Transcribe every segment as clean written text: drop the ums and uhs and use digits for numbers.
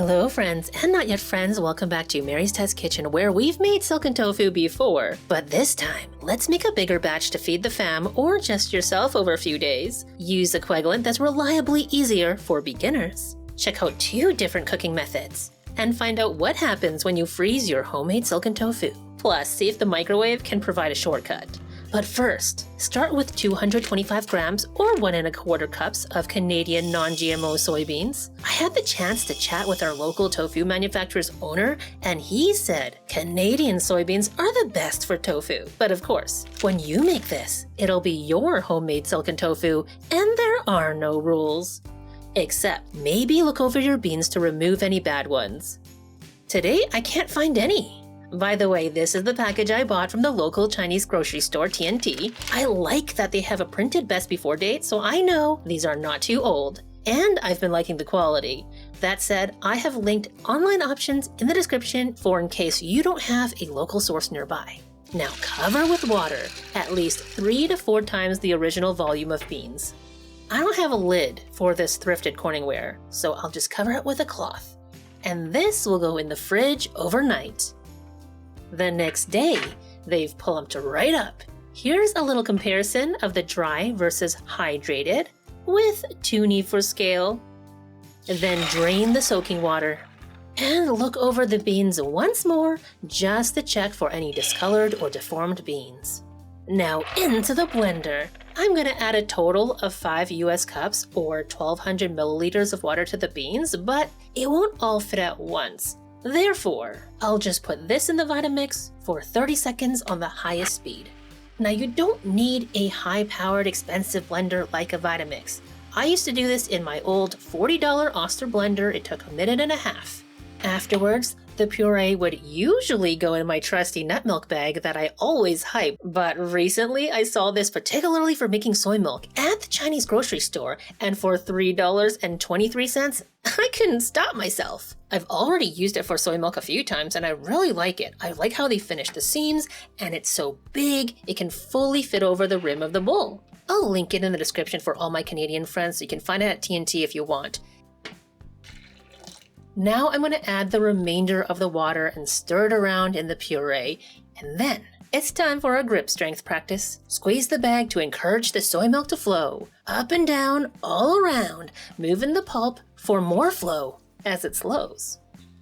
Hello friends and not yet friends, welcome back to Mary's Test Kitchen where we've made silken tofu before. But this time, let's make a bigger batch to feed the fam or just yourself over a few days. Use a coagulant that's reliably easier for beginners. Check out 2 different cooking methods. And find out what happens when you freeze your homemade silken tofu. Plus, see if the microwave can provide a shortcut. But first, start with 225 grams or 1 1/4 cups of Canadian non-GMO soybeans. I had the chance to chat with our local tofu manufacturer's owner, and he said Canadian soybeans are the best for tofu. But of course, when you make this, it'll be your homemade silken tofu, and there are no rules. Except maybe look over your beans to remove any bad ones. Today, I can't find any. By the way, this is the package I bought from the local Chinese grocery store, TNT. I like that they have a printed best before date, so I know these are not too old. And I've been liking the quality. That said, I have linked online options in the description for in case you don't have a local source nearby. Now cover with water, at least 3 to 4 times the original volume of beans. I don't have a lid for this thrifted Corningware, so I'll just cover it with a cloth. And this will go in the fridge overnight. The next day, they've plumped right up. Here's a little comparison of the dry versus hydrated with toonie for scale. Then drain the soaking water and look over the beans once more just to check for any discolored or deformed beans. Now into the blender. I'm going to add a total of 5 US cups or 1200 milliliters of water to the beans, but it won't all fit at once. Therefore, I'll just put this in the Vitamix for 30 seconds on the highest speed. Now you don't need a high-powered expensive blender like a Vitamix. I used to do this in my old $40 Oster blender. It took 1.5 minutes. Afterwards, the puree would usually go in my trusty nut milk bag that I always hype, but recently I saw this particularly for making soy milk at the Chinese grocery store, and for $3.23, I couldn't stop myself. I've already used it for soy milk a few times and I really like it. I like how they finish the seams, and it's so big it can fully fit over the rim of the bowl. I'll link it in the description for all my Canadian friends so you can find it at TNT if you want. Now I'm going to add the remainder of the water and stir it around in the puree, and then it's time for a grip strength practice. Squeeze the bag to encourage the soy milk to flow, up and down, all around, moving the pulp for more flow as it slows.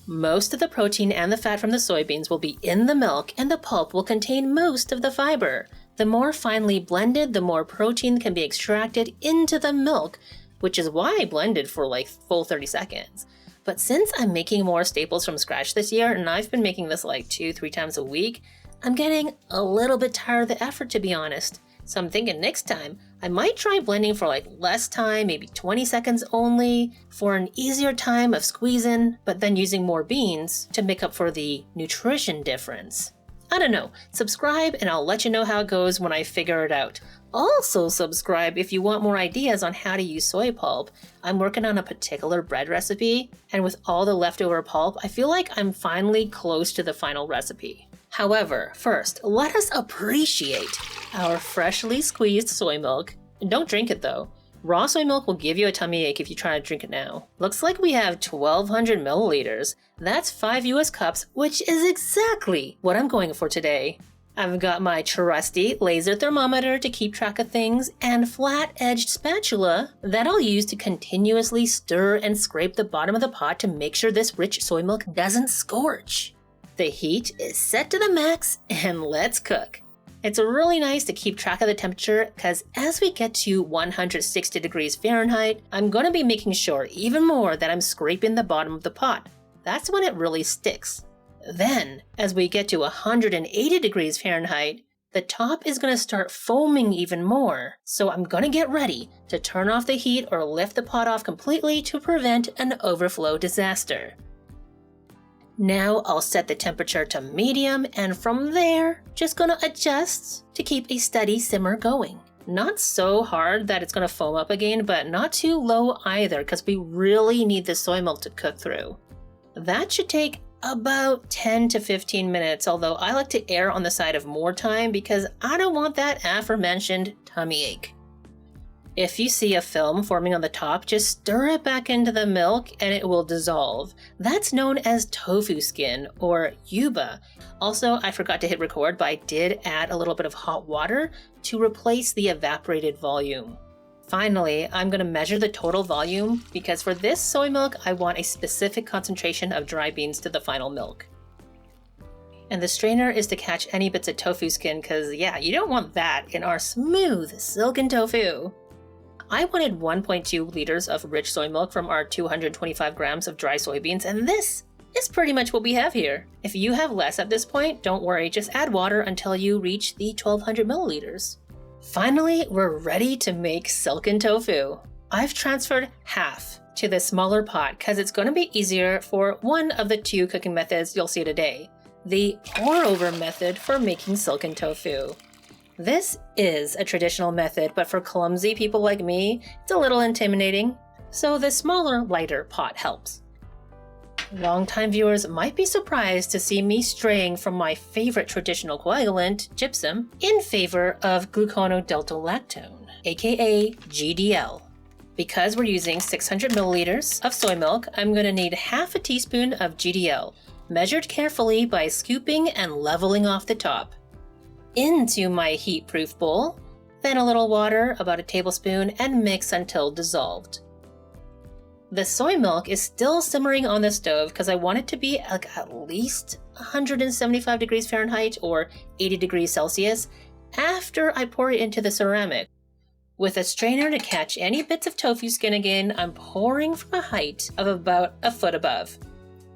Most of the protein and the fat from the soybeans will be in the milk, and the pulp will contain most of the fiber. The more finely blended, the more protein can be extracted into the milk, which is why I blended for like full 30 seconds. But since I'm making more staples from scratch this year, and I've been making this like 2-3 times a week, I'm getting a little bit tired of the effort, to be honest. So I'm thinking next time, I might try blending for like less time, maybe 20 seconds only, for an easier time of squeezing, but then using more beans to make up for the nutrition difference. I don't know, subscribe and I'll let you know how it goes when I figure it out. Also subscribe if you want more ideas on how to use soy pulp. I'm working on a particular bread recipe, and with all the leftover pulp, I feel like I'm finally close to the final recipe. However, first, let us appreciate our freshly squeezed soy milk. Don't drink it though. Raw soy milk will give you a tummy ache if you try to drink it now. Looks like we have 1200 milliliters. That's 5 US cups, which is exactly what I'm going for today. I've got my trusty laser thermometer to keep track of things and flat-edged spatula that I'll use to continuously stir and scrape the bottom of the pot to make sure this rich soy milk doesn't scorch. The heat is set to the max, and let's cook. It's really nice to keep track of the temperature because as we get to 160 degrees Fahrenheit, I'm going to be making sure even more that I'm scraping the bottom of the pot. That's when it really sticks. Then, as we get to 180 degrees Fahrenheit, the top is going to start foaming even more. So I'm going to get ready to turn off the heat or lift the pot off completely to prevent an overflow disaster. Now I'll set the temperature to medium, and from there, just gonna adjust to keep a steady simmer going. Not so hard that it's gonna foam up again, but not too low either, because we really need the soy milk to cook through. That should take about 10 to 15 minutes, although I like to err on the side of more time because I don't want that aforementioned tummy ache. If you see a film forming on the top, just stir it back into the milk and it will dissolve. That's known as tofu skin or yuba. Also, I forgot to hit record, but I did add a little bit of hot water to replace the evaporated volume. Finally, I'm going to measure the total volume because for this soy milk, I want a specific concentration of dry beans to the final milk. And the strainer is to catch any bits of tofu skin because, yeah, you don't want that in our smooth, silken tofu. I wanted 1.2 liters of rich soy milk from our 225 grams of dry soybeans, and this is pretty much what we have here. If you have less at this point, don't worry, just add water until you reach the 1200 milliliters. Finally, we're ready to make silken tofu. I've transferred half to the smaller pot because it's going to be easier for one of the two cooking methods you'll see today, the pour-over method for making silken tofu. This is a traditional method, but for clumsy people like me, it's a little intimidating, so the smaller, lighter pot helps. Longtime viewers might be surprised to see me straying from my favorite traditional coagulant, gypsum, in favor of gluconodeltolactone, aka GDL. Because we're using 600 milliliters of soy milk, I'm going to need half a teaspoon of GDL, measured carefully by scooping and leveling off the top. Into my heat-proof bowl, then a little water, about a tablespoon, and mix until dissolved. The soy milk is still simmering on the stove because I want it to be at least 175 degrees Fahrenheit or 80 degrees Celsius after I pour it into the ceramic. With a strainer to catch any bits of tofu skin again, I'm pouring from a height of about a foot above.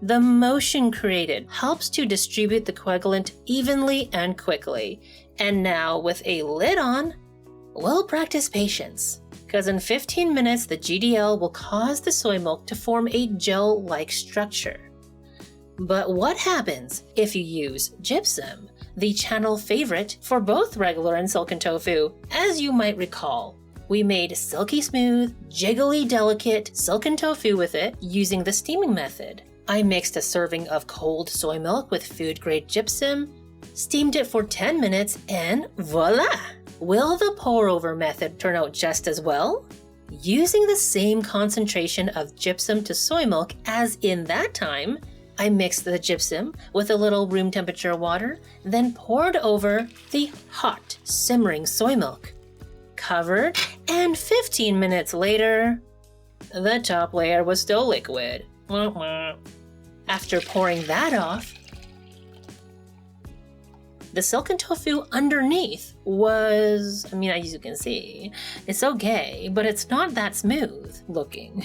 The motion created helps to distribute the coagulant evenly and quickly. And now, with a lid on, we'll practice patience. Because in 15 minutes, the GDL will cause the soy milk to form a gel-like structure. But what happens if you use gypsum, the channel favorite for both regular and silken tofu? As you might recall, we made silky smooth, jiggly delicate silken tofu with it using the steaming method. I mixed a serving of cold soy milk with food-grade gypsum, steamed it for 10 minutes, and voila! Will the pour-over method turn out just as well? Using the same concentration of gypsum to soy milk as in that time, I mixed the gypsum with a little room temperature water, then poured over the hot, simmering soy milk. Covered, and 15 minutes later, the top layer was still liquid. After pouring that off, the silken tofu underneath was, as you can see, it's okay, but it's not that smooth looking.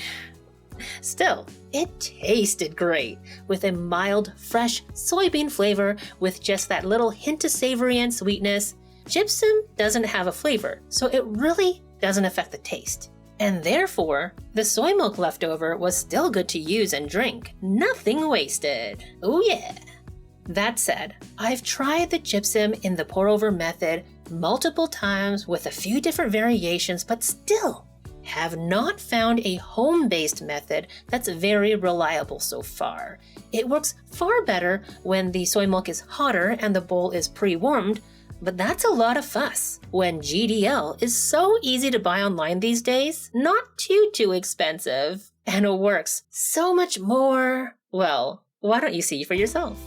Still, it tasted great, with a mild, fresh soybean flavor with just that little hint of savory and sweetness. Gypsum doesn't have a flavor, so it really doesn't affect the taste. And therefore, the soy milk leftover was still good to use and drink. Nothing wasted. Oh yeah! That said, I've tried the gypsum in the pour-over method multiple times with a few different variations, but still have not found a home-based method that's very reliable so far. It works far better when the soy milk is hotter and the bowl is pre-warmed, but that's a lot of fuss when GDL is so easy to buy online these days, not too expensive, and it works so much more. Well, why don't you see for yourself?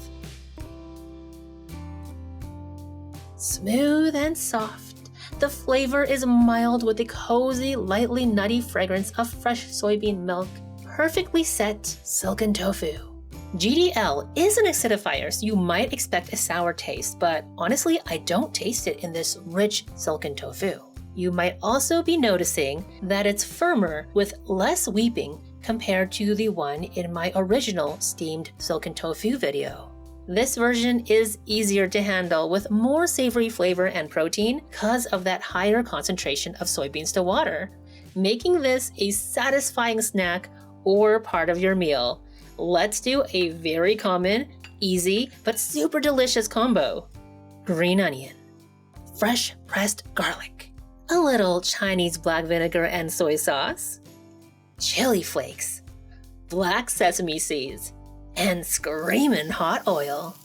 Smooth and soft, the flavor is mild with a cozy, lightly nutty fragrance of fresh soybean milk. Perfectly set silken tofu. GDL is an acidifier, so you might expect a sour taste, but honestly, I don't taste it in this rich silken tofu. You might also be noticing that it's firmer with less weeping compared to the one in my original steamed silken tofu video. This version is easier to handle with more savory flavor and protein because of that higher concentration of soybeans to water, making this a satisfying snack or part of your meal. Let's do a very common, easy, but super delicious combo. Green onion, fresh pressed garlic, a little Chinese black vinegar and soy sauce, chili flakes, black sesame seeds, and screaming hot oil.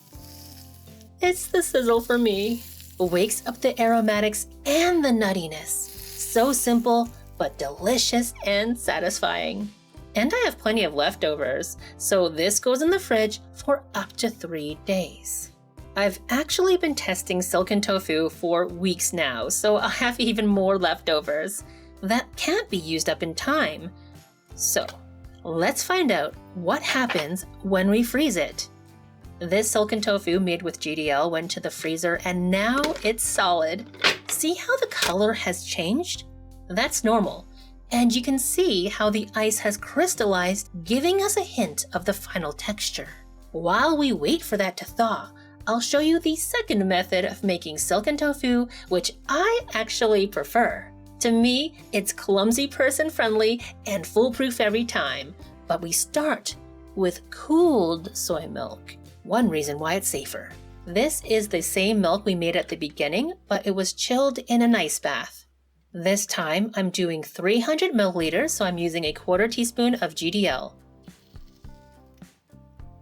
It's the sizzle for me. Wakes up the aromatics and the nuttiness. So simple, but delicious and satisfying. And I have plenty of leftovers, so this goes in the fridge for up to 3 days. I've actually been testing silken tofu for weeks now, so I have even more leftovers that can't be used up in time. So, let's find out what happens when we freeze it. This silken tofu made with GDL went to the freezer and now it's solid. See how the color has changed? That's normal. And you can see how the ice has crystallized, giving us a hint of the final texture. While we wait for that to thaw, I'll show you the second method of making silken tofu, which I actually prefer. To me, it's clumsy person friendly and foolproof every time. But we start with cooled soy milk. One reason why it's safer. This is the same milk we made at the beginning, but it was chilled in an ice bath. This time I'm doing 300 milliliters, so I'm using a 1/4 teaspoon of GDL.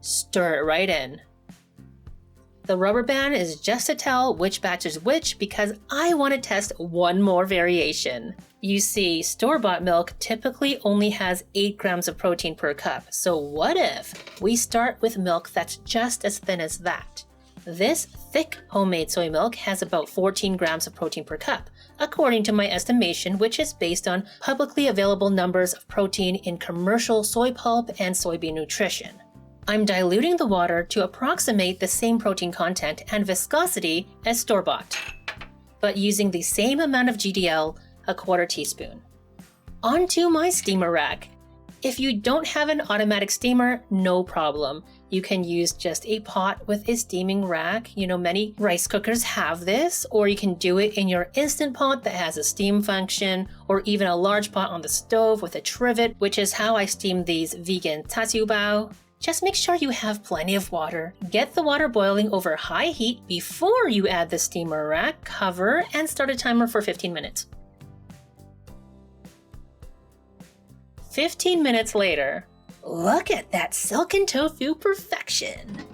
Stir it right in. The rubber band is just to tell which batch is which because I want to test one more variation. You see, store-bought milk typically only has 8 grams of protein per cup, so what if we start with milk that's just as thin as that? This thick homemade soy milk has about 14 grams of protein per cup, according to my estimation, which is based on publicly available numbers of protein in commercial soy pulp and soybean nutrition. I'm diluting the water to approximate the same protein content and viscosity as store-bought, but using the same amount of GDL, a 1/4 teaspoon. Onto my steamer rack. If you don't have an automatic steamer, no problem. You can use just a pot with a steaming rack. You know, many rice cookers have this, or you can do it in your Instant Pot that has a steam function, or even a large pot on the stove with a trivet, which is how I steam these vegan bao. Just make sure you have plenty of water. Get the water boiling over high heat before you add the steamer rack, cover, and start a timer for 15 minutes. 15 minutes later, look at that silken tofu perfection!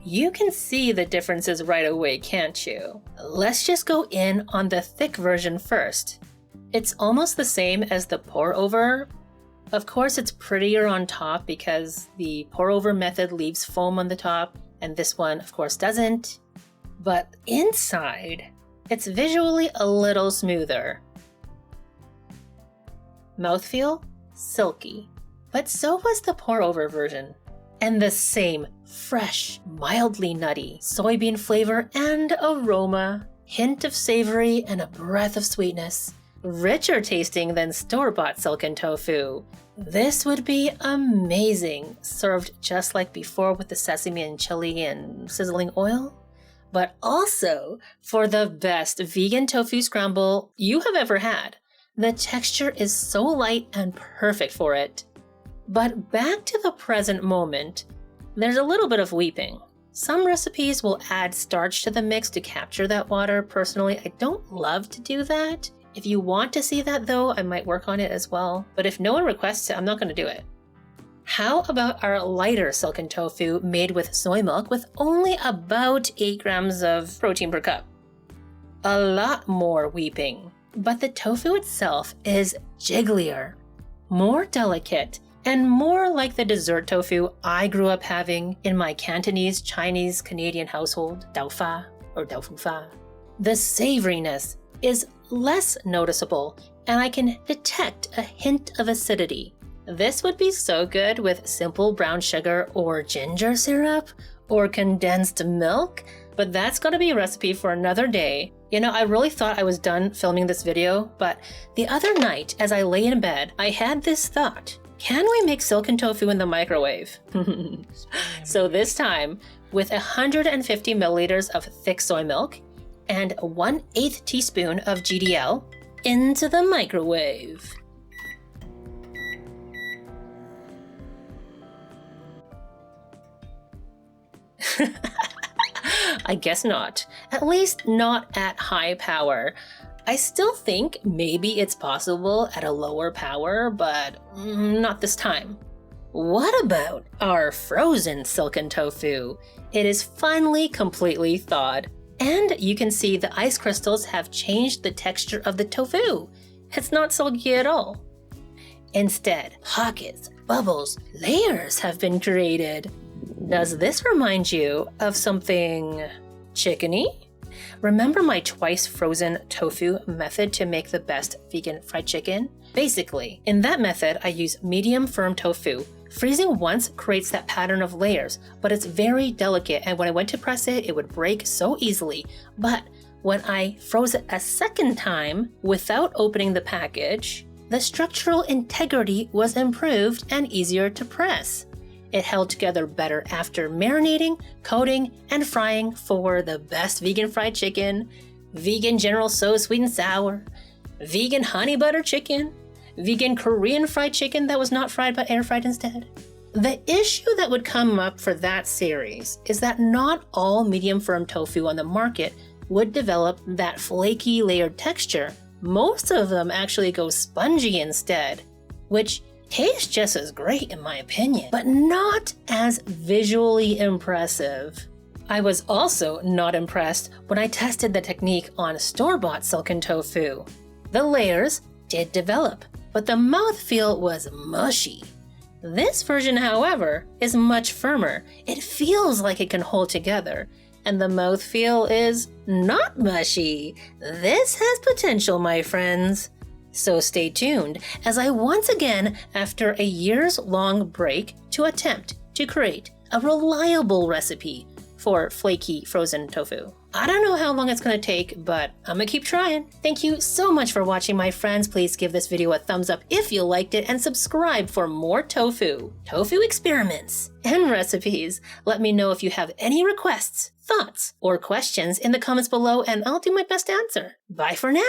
You can see the differences right away, can't you? Let's just go in on the thick version first. It's almost the same as the pour-over. Of course, it's prettier on top because the pour-over method leaves foam on the top, and this one, of course, doesn't. But inside, it's visually a little smoother. Mouthfeel? Silky. But so was the pour-over version. And the same fresh, mildly nutty soybean flavor and aroma. Hint of savory and a breath of sweetness. Richer tasting than store-bought silken tofu. This would be amazing, served just like before with the sesame and chili and sizzling oil. But also for the best vegan tofu scramble you have ever had. The texture is so light and perfect for it. But back to the present moment, there's a little bit of weeping. Some recipes will add starch to the mix to capture that water. Personally, I don't love to do that. If you want to see that though, I might work on it as well. But if no one requests it, I'm not going to do it. How about our lighter silken tofu made with soy milk with only about 8 grams of protein per cup? A lot more weeping. But the tofu itself is jigglier, more delicate, and more like the dessert tofu I grew up having in my Cantonese, Chinese, Canadian household, dao fa or dao fu fa. The savoriness is less noticeable, and I can detect a hint of acidity. This would be so good with simple brown sugar or ginger syrup or condensed milk, but that's going to be a recipe for another day. You know, I really thought I was done filming this video, but the other night as I lay in bed, I had this thought. Can we make silken tofu in the microwave? So this time, with 150 milliliters of thick soy milk and 1/8 teaspoon of GDL into the microwave. I guess not. At least not at high power. I still think maybe it's possible at a lower power, but not this time. What about our frozen silken tofu? It is finally completely thawed. And you can see the ice crystals have changed the texture of the tofu. It's not soggy at all. Instead, pockets, bubbles, layers have been created. Does this remind you of something chickeny? Remember my twice frozen tofu method to make the best vegan fried chicken? Basically, in that method, I use medium firm tofu. Freezing once creates that pattern of layers, but it's very delicate, and when I went to press it, it would break so easily. But when I froze it a second time without opening the package, the structural integrity was improved and easier to press. It held together better after marinating, coating, and frying for the best vegan fried chicken, vegan General So sweet and sour, vegan honey butter chicken, vegan Korean fried chicken that was not fried but air fried instead. The issue that would come up for that series is that not all medium firm tofu on the market would develop that flaky layered texture. Most of them actually go spongy instead, which tastes just as great in my opinion, but not as visually impressive. I was also not impressed when I tested the technique on store-bought silken tofu. The layers did develop, but the mouthfeel was mushy. This version, however, is much firmer. It feels like it can hold together, and the mouthfeel is not mushy. This has potential, my friends. So stay tuned as I once again, after a years-long break, to attempt to create a reliable recipe for flaky frozen tofu. I don't know how long it's going to take, but I'm going to keep trying. Thank you so much for watching, my friends. Please give this video a thumbs up if you liked it and subscribe for more tofu experiments, and recipes. Let me know if you have any requests, thoughts, or questions in the comments below, and I'll do my best to answer. Bye for now.